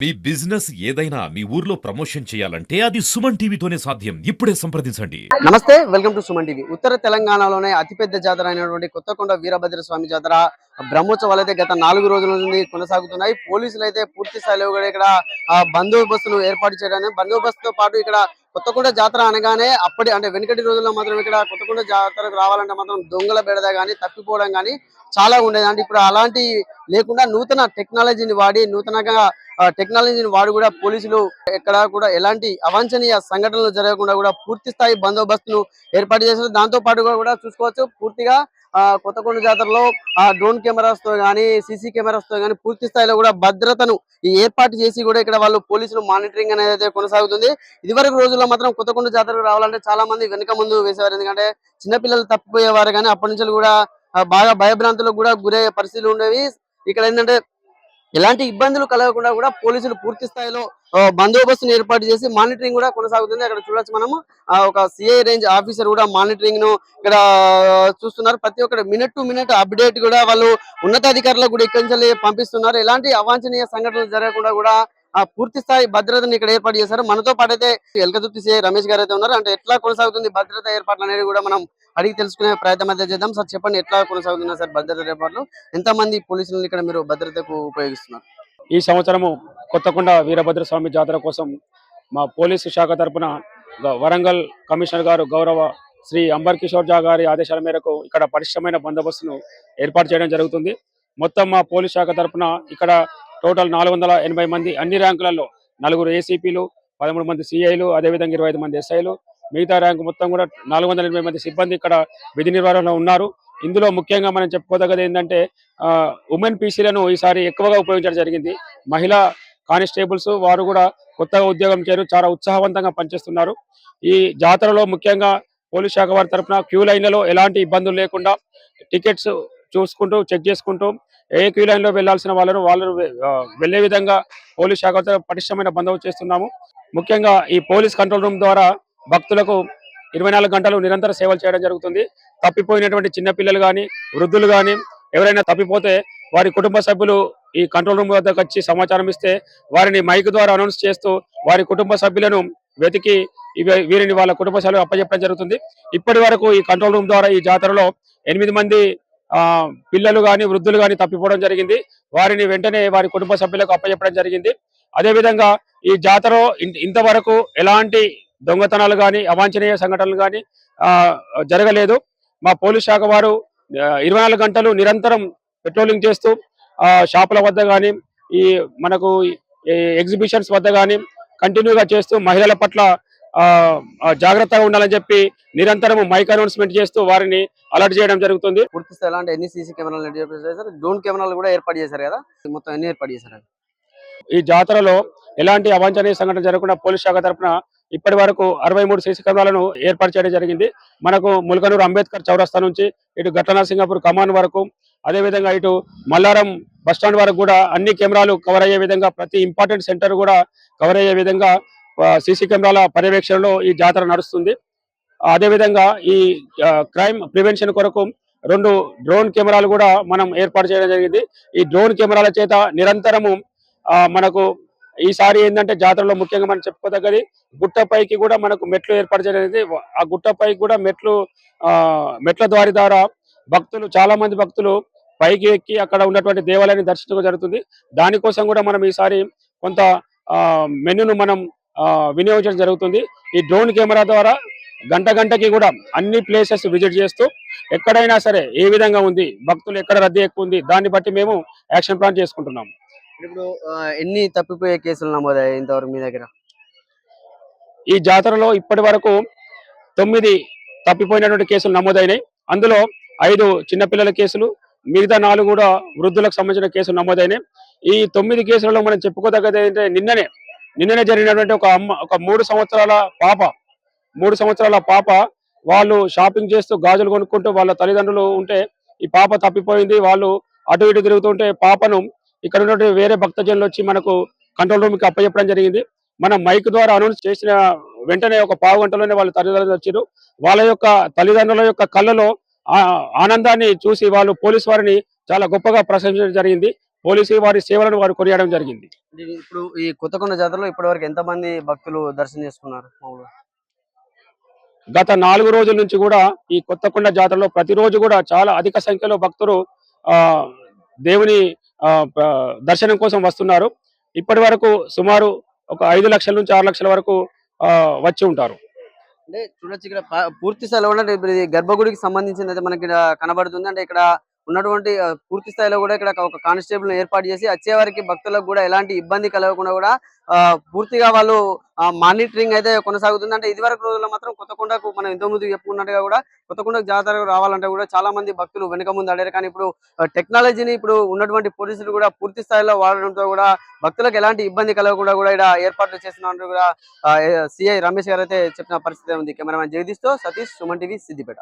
మీ business ఏదైనా మీ ఊర్లో promotion చేయాలంటే అది సుమన్ టీవీతోనే సాధ్యం. ఇప్పుడే సంప్రదించండి. నమస్తే, వెల్కమ్ టు సుమన్ టీవీ. ఉత్తర తెలంగాణలోనే అతిపెద్ద జాతర అయినటువంటి కొత్తకొండ వీరభద్ర స్వామి జాతర బ్రహ్మోత్సవాలు అయితే గత 4 రోజుల నుండి కొనసాగుతున్నాయి. పోలీసులు అయితే పూర్తి స్థాయిలో కూడా ఇక్కడ బందోబస్తును ఏర్పాటు చేయడానికి, బందోబస్తుతో పాటు ఇక్కడ కొత్తకొండ జాతర అనగానే అప్పటి అంటే వెనుకటి రోజుల్లో మాత్రం ఇక్కడ కొత్తకొండ జాతరకు రావాలంటే మాత్రం దొంగల బెడద కానీ తప్పిపోవడం కానీ చాలా ఉండేది. అంటే ఇప్పుడు అలాంటి లేకుండా నూతన టెక్నాలజీని వాడి నూతనంగా టెక్నాలజీని వాడు కూడా పోలీసులు ఎక్కడ కూడా ఎలాంటి అవాంఛనీయ సంఘటనలు జరగకుండా కూడా పూర్తి స్థాయి బందోబస్తును ఏర్పాటు చేశారు. దాంతో పాటు కూడా చూసుకోవచ్చు పూర్తిగా కొత్తకొండ జాతరలో డ్రోన్ కెమెరాస్ తో గానీ సీసీ కెమెరాస్ తో గానీ పూర్తి స్థాయిలో కూడా భద్రతను ఏర్పాటు చేసి కూడా ఇక్కడ వాళ్ళు పోలీసులు మానిటరింగ్ అనేది అయితే కొనసాగుతుంది. ఇదివరకు రోజుల్లో మాత్రం కొత్తకొండ జాతరకు రావాలంటే చాలా మంది వెనుక ముందు వేసేవారు. ఎందుకంటే చిన్నపిల్లలు తప్పిపోయేవారు కానీ అప్పటి నుంచి కూడా బాగా భయభ్రాంతులకు కూడా గురయ్యే పరిస్థితులు ఉండేవి. ఇక్కడ ఏంటంటే ఎలాంటి ఇబ్బందులు కలగకుండా కూడా పోలీసులు పూర్తి స్థాయిలో బందోబస్తును ఏర్పాటు చేసి మానిటరింగ్ కూడా కొనసాగుతుంది. అక్కడ చూడొచ్చు మనము ఒక సిఐ రేంజ్ ఆఫీసర్ కూడా మానిటరింగ్ ను ఇక్కడ చూస్తున్నారు. ప్రతి ఒక్కటి మినిట్ టు మినిట్ అప్డేట్ కూడా వాళ్ళు ఉన్నతాధికారులకు కూడా ఇక్కడి నుంచి పంపిస్తున్నారు. ఎలాంటి అవాంఛనీయ సంఘటనలు జరగకుండా కూడా పూర్తి స్థాయి భద్రతను ఇక్కడ ఏర్పాటు చేశారు. మనతో పాటు అయితే ఎల్కతుర్తి సిఐ రమేష్ గారు అయితే ఉన్నారు. అంటే ఎట్లా కొనసాగుతుంది భద్రత ఏర్పాట్లు అనేది కూడా మనం అడిగి తెలుసుకునే ప్రయత్నం అయితే చేద్దాం. సార్ చెప్పండి, ఎట్లా కొనసాగుతున్నారు సార్ భద్రత ఏర్పాట్లు? ఎంతమంది పోలీసులను ఇక్కడ మీరు భద్రతకు ఉపయోగిస్తున్నారు? ఈ సంవత్సరము కొత్తకొండ వీరభద్ర స్వామి జాతర కోసం మా పోలీసు శాఖ తరపున వరంగల్ కమిషనర్ గారు గౌరవ శ్రీ అంబర్ కిషోర్ జా గారి ఆదేశాల మేరకు ఇక్కడ పటిష్టమైన బందోబస్తును ఏర్పాటు చేయడం జరుగుతుంది. మొత్తం మా పోలీస్ శాఖ తరపున ఇక్కడ టోటల్ 480 మంది అన్ని ర్యాంకులలో 4 ఏసీపీలు, 13 మంది సిఐలు, అదేవిధంగా 25 మంది ఎస్ఐలు, మిగతా ర్యాంకు మొత్తం కూడా 480 మంది సిబ్బంది ఇక్కడ విధి నిర్వహణలో ఉన్నారు. ఇందులో ముఖ్యంగా మనం చెప్పుకోదగ్గది ఏంటంటే ఉమెన్ పీసీలను ఈసారి ఎక్కువగా ఉపయోగించడం జరిగింది. మహిళా కానిస్టేబుల్స్ వారు కూడా కొత్తగా ఉద్యోగం చేరు చాలా ఉత్సాహవంతంగా పనిచేస్తున్నారు. ఈ జాతరలో ముఖ్యంగా పోలీస్ శాఖ వారి తరఫున క్యూ లైన్లలో ఎలాంటి ఇబ్బందులు లేకుండా టికెట్స్ చూసుకుంటూ చెక్ చేసుకుంటూ ఏ క్యూ లైన్లో వెళ్లాల్సిన వాళ్ళు వెళ్లే విధంగా పోలీస్ శాఖ పటిష్టమైన బందోబస్తు చేస్తున్నాము. ముఖ్యంగా ఈ పోలీస్ కంట్రోల్ రూమ్ ద్వారా భక్తులకు 24 గంటలు నిరంతర సేవలు చేయడం జరుగుతుంది. తప్పిపోయినటువంటి చిన్నపిల్లలు కానీ వృద్ధులు కానీ ఎవరైనా తప్పిపోతే వారి కుటుంబ సభ్యులు ఈ కంట్రోల్ రూమ్ వద్దకు వచ్చి సమాచారం ఇస్తే వారిని మైక్ ద్వారా అనౌన్స్ చేస్తూ వారి కుటుంబ సభ్యులను వెతికి వీరిని వాళ్ళ కుటుంబ సభ్యులు అప్పచెప్పడం జరుగుతుంది. ఇప్పటి వరకు ఈ కంట్రోల్ రూమ్ ద్వారా ఈ జాతరలో 8 మంది పిల్లలు కానీ వృద్ధులు కానీ తప్పిపోవడం జరిగింది. వారిని వెంటనే వారి కుటుంబ సభ్యులకు అప్పచెప్పడం జరిగింది. అదేవిధంగా ఈ జాతరలో ఇంతవరకు ఎలాంటి దొంగతనాలు కానీ అవాంఛనీయ సంఘటనలు కానీ జరగలేదు. మా పోలీస్ శాఖ వారు 24 గంటలు నిరంతరం పెట్రోలింగ్ చేస్తూ షాపుల వద్ద కానీ ఈ మనకు ఎగ్జిబిషన్స్ వద్ద కానీ కంటిన్యూగా చేస్తూ మహిళల పట్ల జాగ్రత్తగా ఉండాలని చెప్పి నిరంతరం మైక్ అనౌన్స్మెంట్ చేస్తూ వారిని అలర్ట్ చేయడం జరుగుతుంది. పూర్తి స్థాయి అంటే ఎన్ని సీసీ కెమెరాలు చేశారు, డ్రోన్ కెమెరాలు కూడా ఏర్పాటు చేశారు కదా, మొత్తం ఎన్ని ఏర్పాటు చేశారు? ఈ జాతరలో ఎలాంటి అవాంఛనీయ సంఘటన జరగకుండా పోలీస్ శాఖ తరఫున ఇప్పటి వరకు 63 సీసీ కెమెరాలను ఏర్పాటు చేయడం జరిగింది. మనకు ములకనూరు అంబేద్కర్ చౌరస్తా నుంచి ఇటు గట్లనరసింగాపూర్ కమాన్ వరకు, అదేవిధంగా ఇటు మల్లారం బస్టాండ్ వరకు కూడా అన్ని కెమెరాలు కవర్ అయ్యే విధంగా ప్రతి ఇంపార్టెంట్ సెంటర్ కూడా కవర్ అయ్యే విధంగా సీసీ కెమెరాల పర్యవేక్షణలో ఈ జాతర నడుస్తుంది. అదేవిధంగా ఈ క్రైమ్ ప్రివెన్షన్ కొరకు 2 డ్రోన్ కెమెరాలు కూడా మనం ఏర్పాటు చేయడం జరిగింది. ఈ డ్రోన్ కెమెరాల చేత నిరంతరము మనకు ఈసారి ఏంటంటే జాతరలో ముఖ్యంగా మనం చెప్పుకోదగ్గది గుట్టపైకి కూడా మనకు మెట్లు ఏర్పాటు చేయలేదు. ఆ గుట్టపైకి కూడా మెట్ల ద్వారా భక్తులు చాలా మంది భక్తులు పైకి ఎక్కి అక్కడ ఉన్నటువంటి దేవాలయాన్ని దర్శించడం జరుగుతుంది. దానికోసం కూడా మనం ఈసారి కొంత మెనూను మనం వినియోగించడం జరుగుతుంది. ఈ డ్రోన్ కెమెరా ద్వారా గంటకి కూడా అన్ని ప్లేసెస్ విజిట్ చేస్తూ ఎక్కడైనా సరే ఏ విధంగా ఉంది, భక్తులు ఎక్కడ రద్దీ ఎక్కువ ఉంది, దాన్ని బట్టి మేము యాక్షన్ ప్లాన్ చేసుకుంటున్నాము. ఇప్పుడు ఎన్ని తప్పిపోయే కేసులు నమోదయ్యాయి ఇంతవరకు మీ దగ్గర? ఈ జాతరలో ఇప్పటి వరకు 9 తప్పిపోయినటువంటి కేసులు నమోదైనాయి. అందులో 5 చిన్నపిల్లల కేసులు, మిగతా 4 కూడా వృద్ధులకు సంబంధించిన కేసులు నమోదైనాయి. ఈ 9 కేసులలో మనం చెప్పుకోదగ్గది ఏంటంటే నిన్ననే జరిగినటువంటి ఒక 3 సంవత్సరాల పాప వాళ్ళు షాపింగ్ చేస్తూ గాజులు కొనుక్కుంటూ వాళ్ళ తల్లిదండ్రులు ఉంటే ఈ పాప తప్పిపోయింది. వాళ్ళు అటు ఇటు తిరుగుతుంటే పాపను ఇక్కడ ఉన్నటువంటి వేరే భక్తజనులు వచ్చి మనకు కంట్రోల్ రూమ్కి అప్పచెప్పడం జరిగింది. మనం మైక్ ద్వారా అనౌన్స్ చేసిన వెంటనే ఒక పావు గంటలోనే వాళ్ళ తల్లిదండ్రులు వచ్చారు. వాళ్ళ యొక్క తల్లిదండ్రుల యొక్క కళ్ళలో ఆనందాన్ని చూసి వాళ్ళు పోలీసు వారిని చాలా గొప్పగా ప్రశంసించడం జరిగింది. పోలీసు వారి సేవలను వారు కొనియాడడం జరిగింది. ఇప్పుడు ఈ కొత్తకొండ జాతరలో ఇప్పటివరకు ఎంత మంది భక్తులు దర్శనం చేసుకున్నారు మామూలుగా? గత 4 రోజుల నుంచి కూడా ఈ కొత్తకొండ జాతరలో ప్రతిరోజు కూడా చాలా అధిక సంఖ్యలో భక్తులు ఆ దేవుని దర్శనం కోసం వస్తున్నారు. ఇప్పటి వరకు సుమారు ఒక 5 లక్షల నుంచి 6 లక్షల వరకు వచ్చి ఉంటారు. అంటే చూడొచ్చు ఇక్కడ పూర్తి స్థాయిలో కూడా ఇప్పుడు ఇది గర్భగుడికి సంబంధించింది అయితే మనకి ఇక్కడ కనబడుతుంది. అంటే ఇక్కడ ఉన్నటువంటి పూర్తి స్థాయిలో కూడా ఇక్కడ ఒక కానిస్టేబుల్ ఏర్పాటు చేసి వచ్చే వారికి భక్తులకు కూడా ఎలాంటి ఇబ్బంది కలగకుండా కూడా పూర్తిగా వాళ్ళు మానిటరింగ్ అయితే కొనసాగుతుంది. అంటే ఇదివరకు రోజుల్లో మాత్రం కొత్తకొండకు మనం ఎంతో ముందు చెప్పుకున్నట్టుగా కూడా కొత్తకొండ జాతరకు రావాలంటే కూడా చాలా మంది భక్తులు వెనుక ముందు అడారు. కానీ ఇప్పుడు టెక్నాలజీని ఇప్పుడు ఉన్నటువంటి పోలీసులు కూడా పూర్తి స్థాయిలో వాడడంతో కూడా భక్తులకు ఎలాంటి ఇబ్బంది కలగకుండా కూడా ఇక్కడ ఏర్పాట్లు చేస్తున్నట్టు కూడా సిఐ రమేష్ గారు అయితే చెప్పిన పరిస్థితి ఉంది. కెమెరామెన్ జగదీష్ తో సతీష్, సుమన్ టీవీ, సిద్దిపేట.